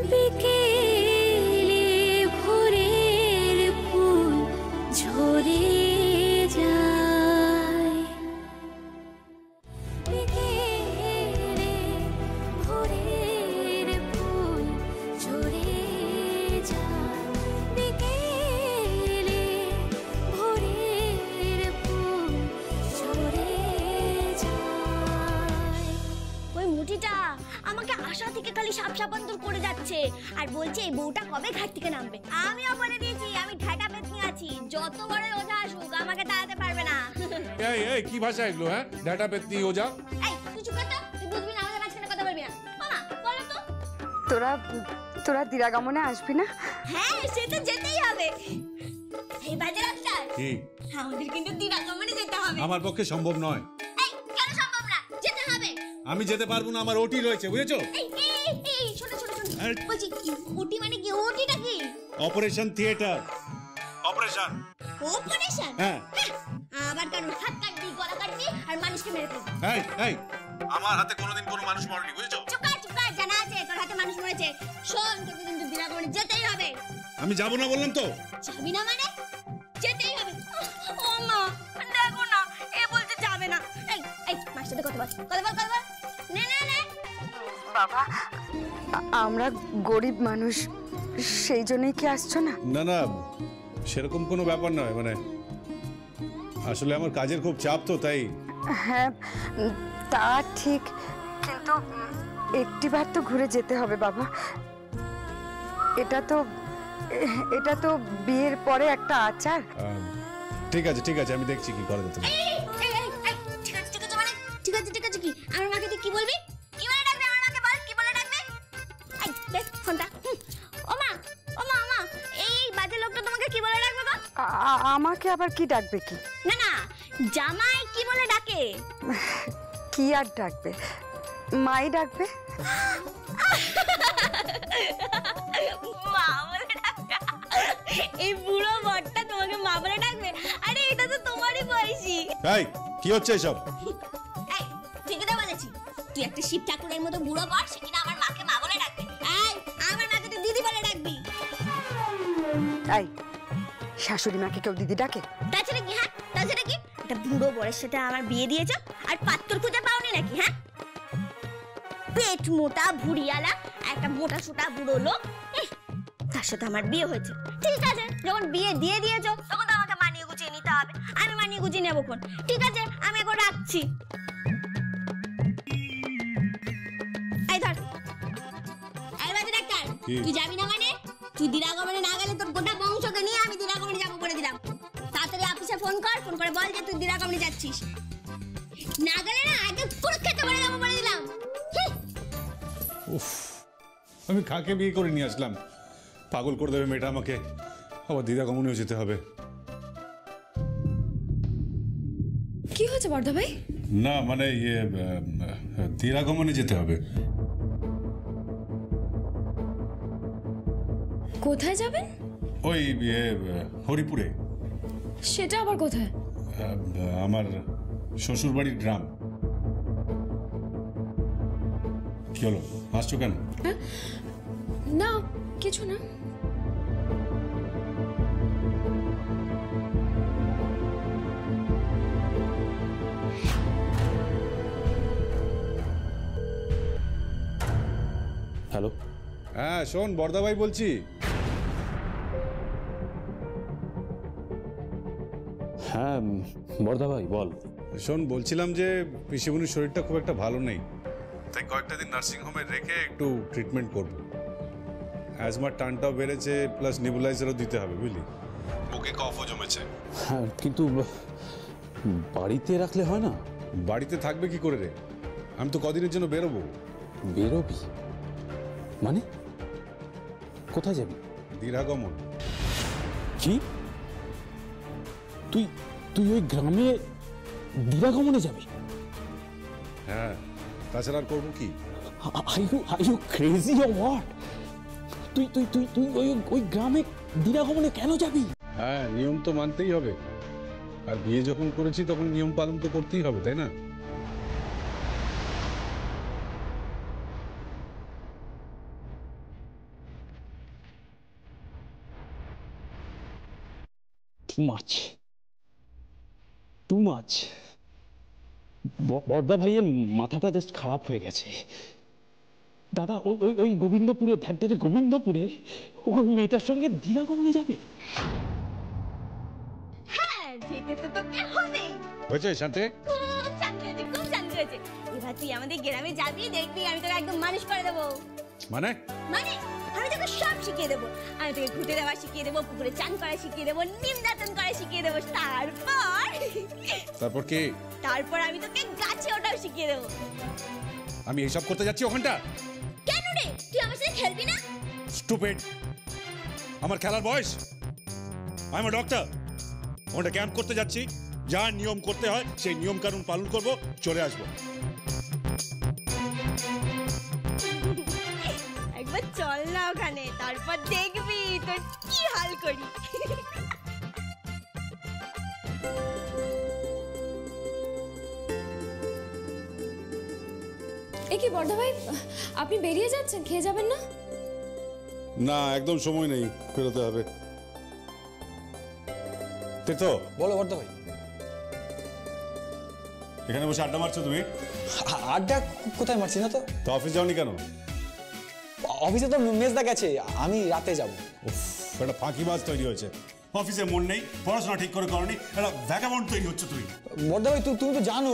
বিকেলে ভোরের ফুল ঝরে যায়, বিকেলে ভোরের ফুল ঝরে যায়, বিকেলে ভোরের ফুল ঝরে যায়। ওই মুটিটা আমাকে আশা থেকে খালি সাপ সাপান্তর করে যাচ্ছে আর বলছে এই বউটা কবে ঘাট থেকে নামবে। আমিও বলে দিয়েছি আমি ঢাটা পেতনি আছি, যত বড় ওঝা আসুক আমাকে তাড়াতে পারবে না। এই এই কি ভাষা এগুলো? হ্যাঁ, ঢাটা পেতনি ওঝা। এই তুই চুপ কর তো, তুই বুঝবি না, আমাদের মাঝখানে কথা বলবি না। মামা বলো তো, তোরা দিরাগমনে আসবি না? হ্যাঁ সে তো যেতেই হবে। এই বাজে রাস্তা কি আমাদের কিন্তু দিরাগমনে যেতে হবে। আমার পক্ষে সম্ভব নয়। এই কেন সম্ভব না? যেতে হবে। আমি যেতে পারবো না, আমার ওটি রয়েছে, বুঝেছো? এই এই এই শোনো শোনো শোনো, বলছি ওটি মানে কি? ওটিটা কি? Operation theatre. অপারেশন। অপারেশন? হ্যাঁ। আবার কারণ হাত কাটবি, গলা কাটবি আর মানুষকে মেরে ফেলবি। এই এই আমার হাতে কোনোদিন কোনো মানুষ মরেনি, বুঝেছো? চুপ কর, জানা আছে তোর হাতে মানুষ মরেছে। শোন, তোকে কিন্তু দিরাগমনে যেতেই হবে। আমি যাবো না বললাম তো। যাবি না মানে? যেতেই হবে। ও মা দেখো না, এ বলতে যাবে না। এই এই মার সাথে কথা বল, কথা বল। নে নে নে। বাবা, আমরা গরিব মানুষ, সেই জন্যই কি আসছো না? না না, সেরকম কোনো ব্যাপার নয়, মানে আসলে আমার কাজের খুব চাপ তো, তাই। হ্যাঁ তা ঠিক, কিন্তু একটিবার তো ঘুরে যেতে হবে বাবা। এটা তো বিয়ের পরে একটা আচার। ঠিক আছে ঠিক আছে, আমি দেখছি কি করা যেতে পারে। ঠিক আছে মানে ঠিক আছে কি? আমার মাকে তুই কি বলবি? কি বলে ডাকবে? আমার মাকে বল কি বলে ডাকবে। এই দেখ ফোনটা। ও মা এই বাজে লোকটা তোমাকে কি বলে ডাকবে গো? আমাকে আবার কি ডাকবে? কি না জামাই কি বলে ডাকে? কি আর ডাকবে, মাই ডাকবে। মা বলে ডাকবে? এই বুড়ো বটটা তোমাকে মা বলে ডাকবে? আরে এটা তো তোমারই বয়সী। এই কি হচ্ছে এসব? এই ঠিকই তো বলেছি, তুই একটা শিব ঠাকুরের মতো বুড়ো বট, সে কিনা আমার মাকে মা বলে ডাকবে। এই আমার মাকে তুই দিদি বলে ডাকবি। এই শাশুড়ি মাকে কেউ দিদি ডাকে? তাছাড়া কি? হ্যাঁ তাছাড়া কি? একটা বুড়ো বরের সাথে আমার বিয়ে দিয়েছ আর পাত্তর খুঁজে পাওনি নাকি? হ্যাঁ, পেট মোটা ভুড়িয়ালা একটা মোটা সোটা বুড়ো লোক, তার সাথে আমার বিয়ে হয়েছে। ঠিক আছে, যখন বিয়ে দিয়ে দিয়েছো তখন তো আমাকে মানিয়ে গুছিয়ে নিতে হবে। আমি মানিয়ে গুছিয়ে নেবো কোন? ঠিক আছে আমি এখন রাখছি। এই ধর, এই বাজে ডাক্তার, তুই যাবি না মানে? তুই দিরাগমনে না গেলে তোর গোটা বংশকে নিয়ে আমি দিরাগমনে যাবো বলে দিলাম। তাড়াতাড়ি অফিসে ফোন করে বল যে তুই দিরাগমনে যাচ্ছিস। না গেলে না একদম কুরুক্ষেত্র করে যাবো বলে দিলাম। উফ, আমি কাকে বিয়ে করে নিয়ে আসলাম? পাগল করে দেবে মেয়েটা আমাকে। আবার দিরাগমনেও যেতে হবে। কি হয়েছে বর্ধা ভাই? না মানে দিরাগমনে যেতে হবে। কোথায় যাবেন? ওই হরিপুরে। সেটা আবার কোথায়? আমার শ্বশুর বাড়ির গ্রাম। কি হলো, হাসছো কেন? না কিছু না। হ্যালো, হ্যাঁ শোন, বর্দা ভাই বলছি। হ্যাঁ বর্দা ভাই বল। শোন, বলছিলাম যে পিসিমণির শরীরটা খুব একটা ভালো নেই, তাই কয়েকটা দিন নার্সিংহোমে রেখে একটু ট্রিটমেন্ট করব। অ্যাজমার টানটাও বেড়েছে, প্লাস নেবুলাইজারও দিতে হবে, বুঝলি? বুকে কফও জমেছে। হ্যাঁ কিন্তু বাড়িতে রাখলে হয় না? বাড়িতে থাকবে কি করে রে? আমি তো কদিনের জন্য বেরোবো। বেরোবি মানে? কোথায় যাবি? দিরাগমন। কি? তুই তুই ওই গ্রামে দিরাগমনে যাবি? হ্যাঁ, তাছাড়া আর করবো কি? Are you crazy or what? তুই তুই তুই তুই ওই গ্রামে দিরাগমনে কেন যাবি? হ্যাঁ, নিয়ম তো মানতেই হবে, আর বিয়ে যখন করেছি তখন নিয়ম পালন তো করতেই হবে, তাই না? Too much. বর্দা ভাইয়ের মাথাটা জাস্ট খারাপ হয়ে গেছে। দাদা ওই গোবিন্দপুরে ধ্যানটাতে গোবিন্দপুরে ওই মেয়েটার সঙ্গে দিনাগমনে যাবে। হ্যাঁ, যেতে তো তোকে হবেই। হয়েছে শান্তি? খুব শান্তি হয়েছে, খুব শান্তি হয়েছে। এবার তুই আমাদের গ্রামে যাবি, দেখবি আমি তোকে একদম মানুষ করে দেবো। মানে মানে আমি তোকে সব শিখিয়ে দেবো। আমি তোকে ঘুটে দেওয়া শিখিয়ে দেবো, পুকুরে চান করা শিখিয়ে দেবো, নিম দাতন করা শিখিয়ে দেবো। তারপর কি? তারপর আমি তোকে গাছে ওঠাও শিখিয়ে দেবো। আমি এইসব করতে যাচ্ছি ওখানটা? কেন রে, তুই আমার সাথে খেলবি না? স্টুপিড। আমার খেলার বয়স? I am a doctor. ওখানটা ক্যাম্প করতে যাচ্ছি, যা নিয়ম করতে হয় সেই নিয়ম কানুন পালন করব, চলে আসবো। একবার চল না ওখানে, তারপর দেখবি তোর কি হাল করি। এ কি বর্দা ভাই, আপনি বেরিয়ে যাচ্ছেন, খেয়ে যাবেন না? না, একদম সময় নেই, ফেরোতে হবে। তীর্থ, বলো বর্দা ভাই। এখানে বসে আড্ডা মারছো তুমি? আড্ডা কোথায় মারছি না তো। তো অফিস যাওনি কেন? অফিসে তো মেজদা গেছে, আমি রাতে যাব। একটা ফাঁকিবাজ তৈরি হয়েছে। অফিসে মন নেই, পড়াশোনা ঠিক করে করনি, একটা ভ্যাগাবন্ড তৈরি হচ্ছে তুই। বর্দা ভাই তুমি তো জানো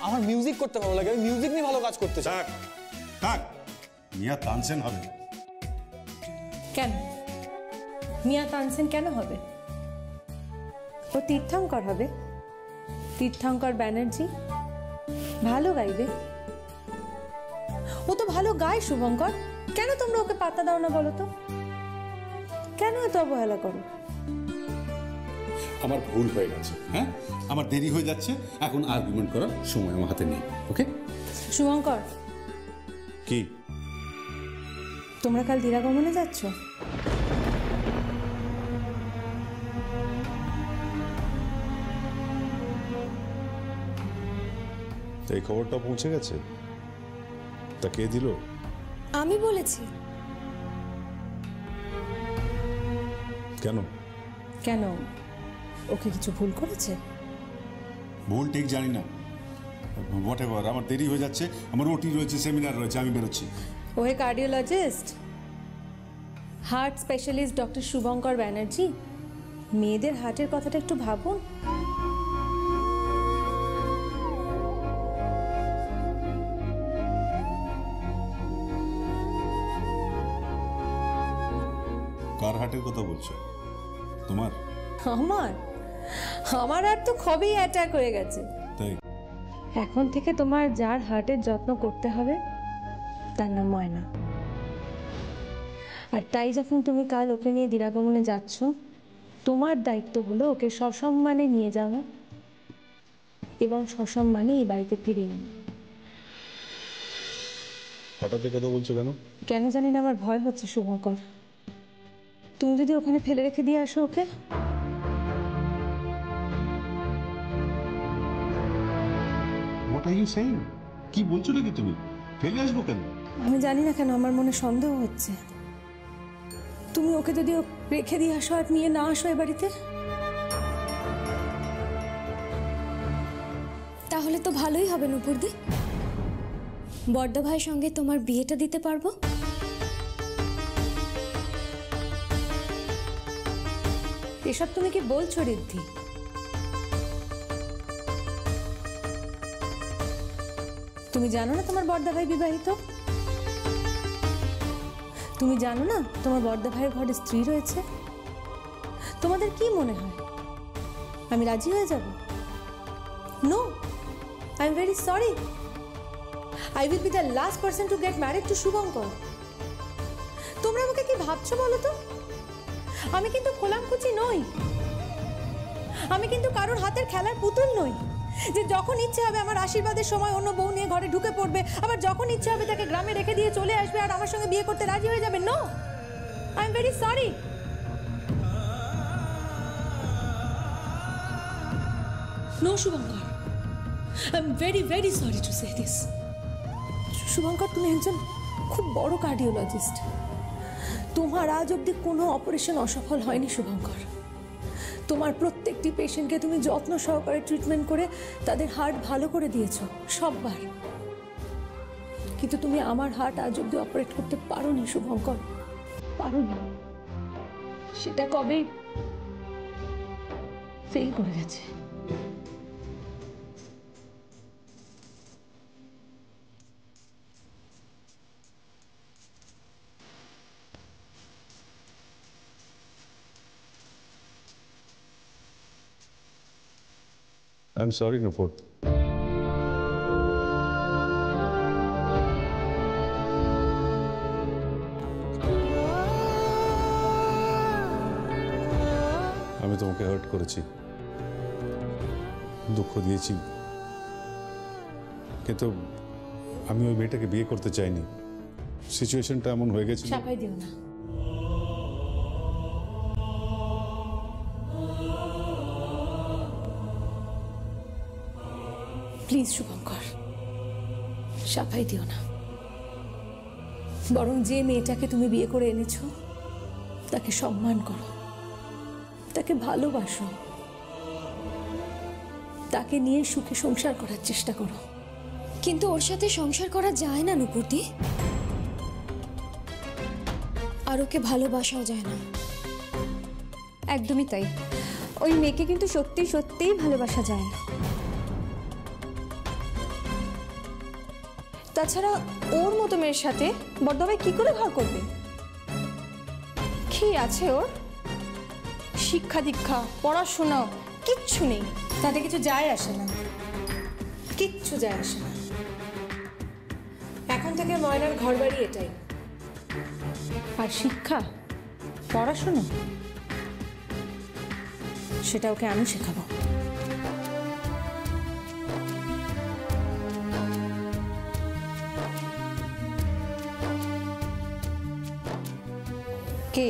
আমার মিউজিক করতে ভালো লাগে, আমি মিউজিক নিয়ে ভালো কাজ করতে চাই। থাক থাক, মিয়া তানসেন হবে। কেন মিয়া তানসেন কেন হবে? ও তীর্থঙ্কর হবে, তীর্থঙ্কর ব্যানার্জি। ভালো গাইবে, ও তো ভালো গায় শুভঙ্কর। কেন তোমরা ওকে পাত্তা দাও না বলো তো? কেন এত অবহেলা করো? আমার ভুল হয়ে গেছে, হ্যাঁ, আমার দেরি হয়ে যাচ্ছে, এখন আর্গুমেন্ট করার সময় আমার হাতে নেই। ওকে শুভঙ্কর, কি তোমরা কাল দিরাগমনে যাচ্ছ? এই খবরটা পৌঁছে গেছে? তা কে দিল? আমি বলেছি। কেন? কেন, ওকে কিছু ভুল করেছে? ভুল ঠিক জানি না, হোয়াট এভার, আমার দেরি হয়ে যাচ্ছে, আমার ওটি রয়েছে, সেমিনার রয়েছে, আমি বেরোচ্ছি। ওহে cardiologist, heart specialist doctor Shubhankar Banerjee, মেয়েদের হার্টের কথাটা একটু ভাবুন। কার হার্টের কথা বলছো? তোমার? আমার আমার আর তো কবেই অ্যাটাক হয়ে গেছে। তাই এখন থেকে তোমার যার হার্টের যত্ন করতে হবে তার নাম ময়না। আর তাই যখন তুমি কাল ওকে নিয়ে দিরাগমনে যাচ্ছ, তোমার দায়িত্ব হলো ওকে সসম্মানে নিয়ে যাওয়া এবং সসম্মানে এই বাড়িতে ফিরিয়ে আনা। হঠাৎ কথা বলছো কেন? কেন জানি না, আমার ভয় হচ্ছে শুভঙ্কর। তুমি যদি ওখানে ফেলে রেখে দিয়ে আসো ওকে। What are you saying? কি বলছো নাকি তুমি? ফেলে আসবো কেন? আমি জানি না কেন আমার মনে সন্দেহ হচ্ছে। তুমি ওকে যদি রেখে দিয়ে আসো আর নিয়ে না আসো এ বাড়িতে। তাহলে তো ভালোই হবে নুপুরদি, বর্দা ভাইয়ের সঙ্গে তোমার বিয়েটা দিতে পারবো। এসব তুমি কি বলছো রিদ্ধি? তুমি জানো না তোমার বর্দা ভাই বিবাহিত? তুমি জানো না তোমার বর্দা ভাইয়ের ঘরে স্ত্রী রয়েছে? তোমাদের কি মনে হয় আমি রাজি হয়ে যাব? No, I am very sorry. I will be the last person to get married to Shubhankar. তোমরা আমাকে কি ভাবছো বলো তো? আমি কিন্তু খোলামকুচি নই, আমি কিন্তু কারোর হাতের খেলার পুতুল নই যে যখন ইচ্ছে হবে আমার আশীর্বাদের সময় অন্য বউ নিয়ে ঘরে ঢুকে পড়বে, আবার যখন ইচ্ছে হবে তাকে গ্রামে রেখে দিয়ে চলে আসবে আর আমার সঙ্গে বিয়ে করতে রাজি হয়ে যাবে। No, I am very sorry. No Shubhankar, I am very very sorry to say this. Shubhankar, তুমি একজন খুব বড় কার্ডিওলজিস্ট। তোমার আজ অব্দি কোনো অপারেশন অসফল হয়নি শুভঙ্কর। তোমার প্রত্যেকটি পেশেন্টকে তুমি যত্ন সহকারে ট্রিটমেন্ট করে তাদের হার্ট ভালো করে দিয়েছো সববার, কিন্তু তুমি আমার হার্ট আজ অব্দি অপারেট করতে পারোনি শুভঙ্কর, পারোনি। সেটা কবে ফেল করে গেছে। I'm sorry, Nupur. আমি তোমাকে হার্ট করেছি, দুঃখ দিয়েছি, কিন্তু আমি ওই মেয়েটাকে বিয়ে করতে চাইনি। সিচুয়েশনটা এমন হয়ে গেছে। চাপাই দিও না। প্লিজ শুভঙ্কর, সাফাই দিও না। বরং যে মেয়েটাকে তুমি বিয়ে করে এনেছো তাকে সম্মান করো, তাকে ভালোবাসো, তাকে নিয়ে সুখে সংসার করার চেষ্টা করো। কিন্তু ওর সাথে সংসার করা যায় না নুপুরদি, আর ওকে ভালোবাসাও যায় না। একদমই তাই, ওই মেয়েকে কিন্তু সত্যি সত্যিই ভালোবাসা যায় না। তাছাড়া ওর মতো মেয়ের সাথে বর্ধমানে কি করে ঘর করবে? কি আছে ওর? শিক্ষা দীক্ষা, পড়াশোনা কিচ্ছু নেই। তাতে কিছু যায় আসে না, কিচ্ছু যায় আসে না। এখন থেকে ময়নার ঘর বাড়ি এটাই, আর শিক্ষা পড়াশোনা সেটা ওকে আমি শেখাবো। কে?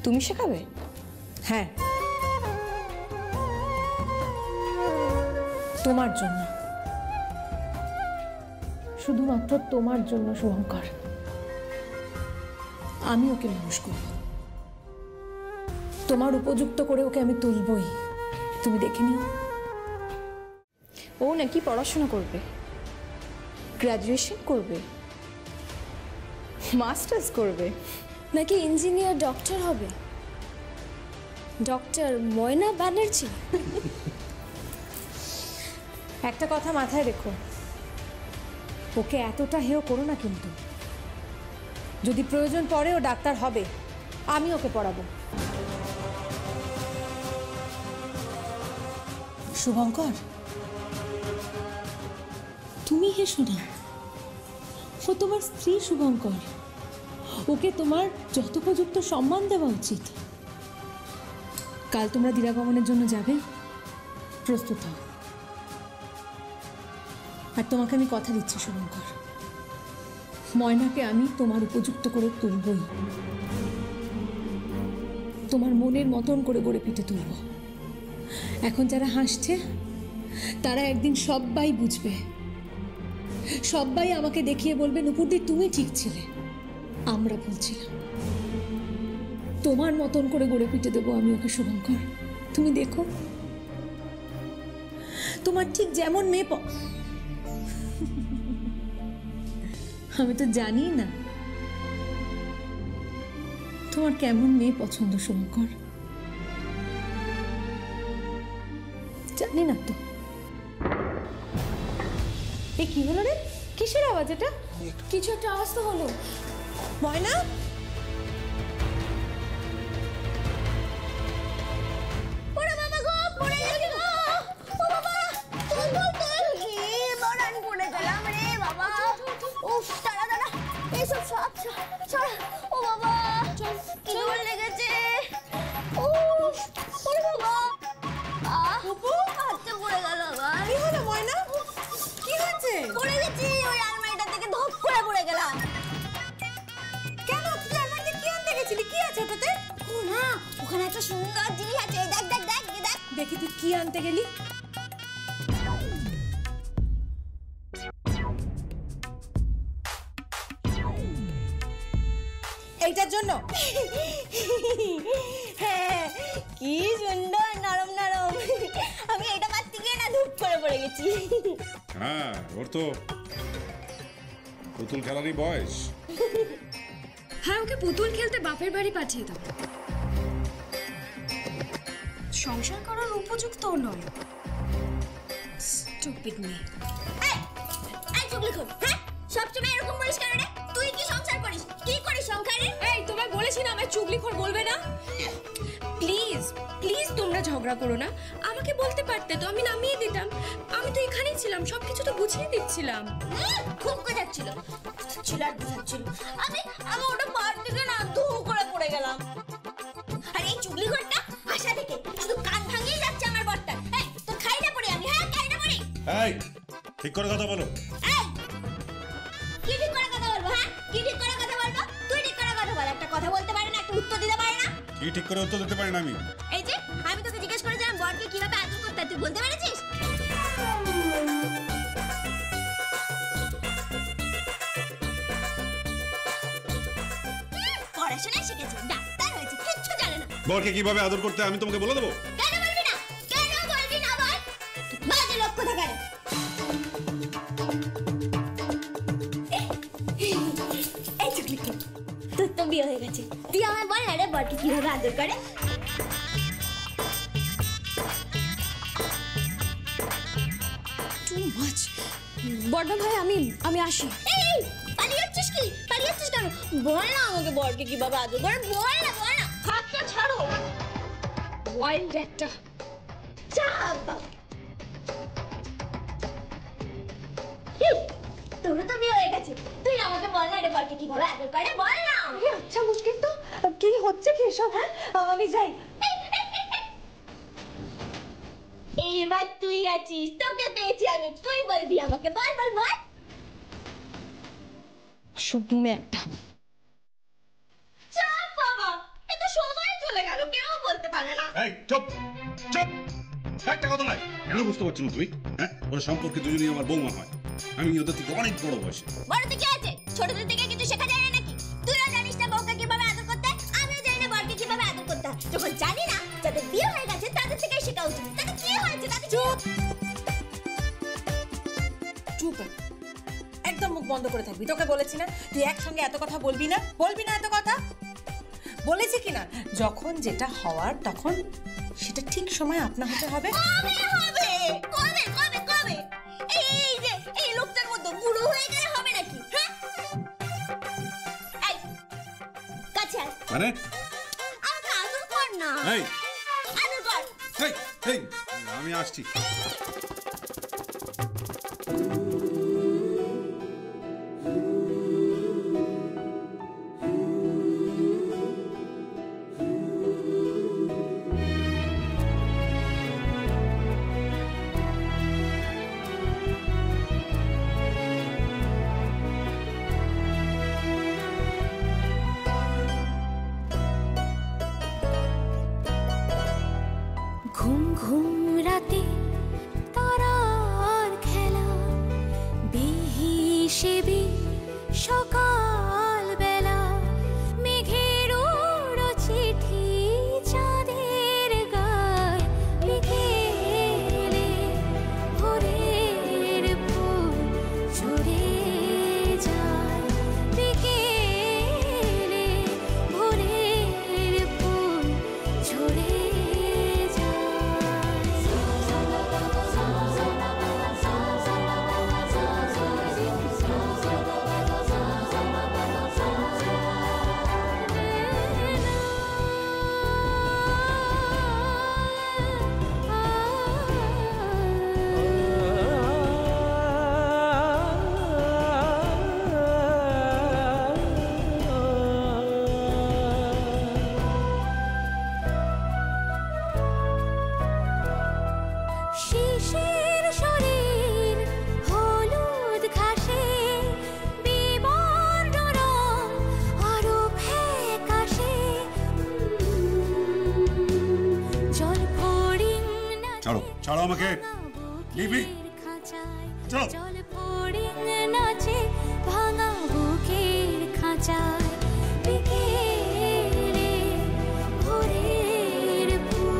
তুমি শেখাবে? হ্যাঁ, তোমার জন্য, শুধুমাত্র তোমার জন্য শুভঙ্কর। আমি ওকে মানুষ করব, তোমার উপযুক্ত করে ওকে আমি তুলবই, তুমি দেখে নিও। ও নাকি পড়াশোনা করবে, গ্র্যাজুয়েশন করবে, মাস্টার্স করবে, নাকি ইঞ্জিনিয়ার, ডক্টর হবে। ডক্টর ময়না ব্যানার্জি। একটা কথা মাথায় রেখো, ওকে এতটা হেয় করো না কিন্তু। যদি প্রয়োজন পড়ে ও ডাক্তার হবে, আমি ওকে পড়াবো। শুভঙ্কর, তুমি হেসো না, ও তোমার স্ত্রী শুভঙ্কর, ওকে তোমার যথোপযুক্ত সম্মান দেওয়া উচিত। কাল তোমরা দিরাগমনের জন্য যাবে, প্রস্তুত হও। আর তোমাকে আমি কথা দিচ্ছি শুভঙ্কর, ময়নাকে আমি তোমার উপযুক্ত করে তুলবই, তোমার মনের মতন করে গড়ে পিঠে তুলব। এখন যারা হাসছে তারা একদিন সবাই বুঝবে, সবাই আমাকে দেখিয়ে বলবে নুপুরদি তুমি ঠিক ছিলে, আমরা বলছিলাম। তোমার মতন করে গড়ে পিঠে দেবো আমি ওকে শুভঙ্কর, তুমি দেখো। তোমার ঠিক যেমন মেয়ে আমি তো জানি না তোমার কেমন মেয়ে পছন্দ শুভঙ্কর, জানি না তো। এ কি হলো রে? কিসের আওয়াজ এটা? কিছু একটা আওয়াজ তো হলো। ময়না, ওরে বাবা গো, পড়ে গেছি গো। ও বাবা, তুই বড় আমি পড়ে গেলাম রে বাবা। উফ, দাঁড়া দাঁড়া, এইসব সব ছাড়। ও বাবা, কি জোর লেগেছে। উফ, ওরে বাবা, হাতটা পড়ে গেল আবার। কি হলো ময়না? কি হয়েছে? পড়ে গেছি, ওই আলমারিটা থেকে ধপ করে পড়ে গেলাম। কেন তুই আলমারিতে কি আনতে গেছিলি? কি আছে ওটাতে? ও না, ওখানে একটা সুন্দর জিনিস আছে, দেখ দেখ দেখ দেখ। দেখি তুই কি আনতে গেলি। এইটার জন্য? হ্যাঁ, কি সুন্দর নরম নরম। আমি এটা পাচ্ছি গিয়ে না ধূপ করে পড়ে গেছি। হ্যাঁ, ওর তো পুতুল খেলারই বয়স। হ্যাঁ, ওকে পুতুল খেলতে বাপের বাড়ি পাঠিয়ে দাও। সংসার করার উপযুক্ত নয়। স্টুপিড মেয়ে। এই চুগলিখোর, হ্যাঁ সবসময় এরকম বলিস কেন রে? তুই কি সংসার করিস? কি করিস সংসারে? এই তোমায় বলেছি না আমায় চুগলিখোর বলবে না। প্লিজ প্লিজ তোমরা ঝগড়া করো না। আমাকে বলতে পারতে তো, আমি নামিয়ে দিতাম। আমি তো এখানেই ছিলাম, সবকিছু তো গুছিয়ে দিচ্ছিলাম। খুব যাচ্ছিল ছিল আর বুঝাচ্ছিল। আমি ওটা পার থেকে না ধুম করে পড়ে গেলাম। আর এই চুগলিখোরটা আশা থেকে শুধু কান ভাঙিয়ে যাচ্ছে আমার বরটা। এই তো খাই না পড়ি আমি, হ্যাঁ খাই না পড়ি। এই ঠিক করে কথা বলো। এই কি ঠিক করে কথা বলবো? হ্যাঁ কি ঠিক করে কথা বলবো? তুই ঠিক করে কথা বল। একটা কথা বলতে পারে না, একটা উত্তর দিতে পারে না। কি ঠিক করে উত্তর দিতে পারি না আমি? এই যে আমি তোকে জিজ্ঞেস করেছিলাম বরকে কিভাবে আদর করতে হয়, তুই বলতে পেরেছিস? পড়াশোনা শিখেছে, ডাক্তার হয়েছে, কিচ্ছু জানে না। বরকে কিভাবে আদর করতে হয় আমি তোমাকে বলে দেবো? কেন বলবি না? কেন বলবি না বল? বাজে লোক কোথাকার। এই চুগলিকে, তোর তো বিয়ে হয়ে গেছে, তুই আমায় বল না রে বরকে কিভাবে আদর করে? Too much. বড় ভাই আমি আসি। এই পালিয়ে যাচ্ছিস কি? পালিয়ে যাচ্ছিস কেন? বল না আমাকে বরকে কিভাবে আদর করে, বল না বল না। হাতটা ছাড়ো। ওয়াইল্ড একটা। তোর তো বিয়ে হয়ে গেছে, তুই আমাকে বল না রে বরকে কিভাবে আদর করে, বল না। আচ্ছা মুশকিল তো, কি হচ্ছে কি এসব? হ্যাঁ আমি যাই। এবার তুই আছিস, তোকে পেয়েছি আমি, তুই বলবি আমাকে, বল বল বল। শুধু একটা চাপ বাবা, এত সময় চলে গেল, কেউ বলতে পারে না। এই চুপ চুপ, একটা কথা নাই। কেন বুঝতে পারছো না তুই? হ্যাঁ, ওরা সম্পর্কে দুজনেই আমার বৌমা হয়। আমি ওদের থেকে অনেক বড় বয়সে। বড়তে কি আছে? ছোটদের থেকে কিছু শেখা যায় না নাকি? তুইও জানিস না বউকে কিভাবে আদর করতে হয়, আমিও জানি না বরকে কিভাবে আদর করতে হয়। যখন জানি না, যাদের বিয়ে হয়ে গেছে তাদের থেকেই শেখা উচিত। তাদের কি হয়েছে? তাদের চুপ চুপ, একদম মুখ বন্ধ করে থাকবি। তোকে বলেছি না তুই একসঙ্গে এত কথা বলবি না, বলবি না এত কথা। বলেছি কিনা যখন যেটা হওয়ার তখন সেটা ঠিক সময় আপনা হতে হবে। কবে হবে? কবে কবে কবে? এই যে এই লোকটার মতো বুড়ো হয়ে গেলে হবে নাকি? হ্যাঁ এই কাছে আয়, মানে আমাকে আদর কর না। এই আদর কর। এই এই আমি আসছি। ঘুম ঘুম রাতে তারার খেলা, বিহিসেবি সকাল বেলা, মেঘের উড়ো চিঠি চাঁদের গায়, বিকেলে ভোরের ফুল ঝরে যায়, বিকেলে ভোরের ফুল ঝরে শিশির শরীর হলুদ ঘাসে, বিবর্ণ রং আরো ফ্যাকাশে, জল ফড়িং ছাড়ো ছাড়ো আমাকে। লিভি চলো। জল ফড়িং নাচে ভাঙা বুকের খাঁচায়, বিকেলে ভোরের ফুল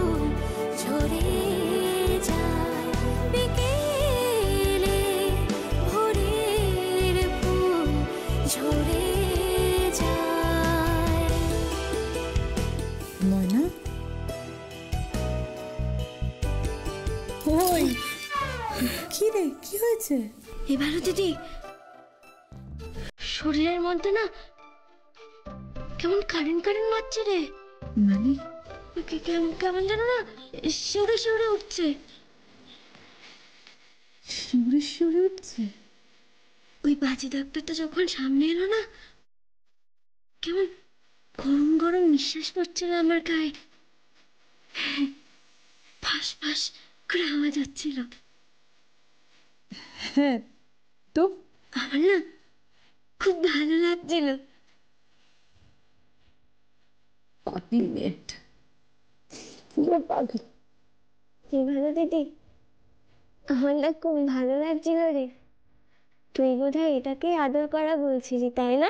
রে কি হয়েছে? এবারও দিদি শরীরের মধ্যে না কেমন কারেন্ট কারেন্ট মারছে রে, মানে কেমন যেন না শিউরে শিউরে উঠছে। শিউরে শিউরে উঠছে? ওই বাজে ডাক্তারটা যখন সামনে এলো না, কেমন গরম গরম নিঃশ্বাস পড়ছিল আমার গায়ে, ফাঁস ফাঁস করে আওয়াজ হচ্ছিল। হ্যাঁ তো আমার না খুব ভালো লাগছিল। কমপ্লিমেন্ট। কি ভালো দিদি, আমার না খুব ভালো লাগছিল রে। তুই বোধহয় এটাকে আদর করা বলছিলি তাই না?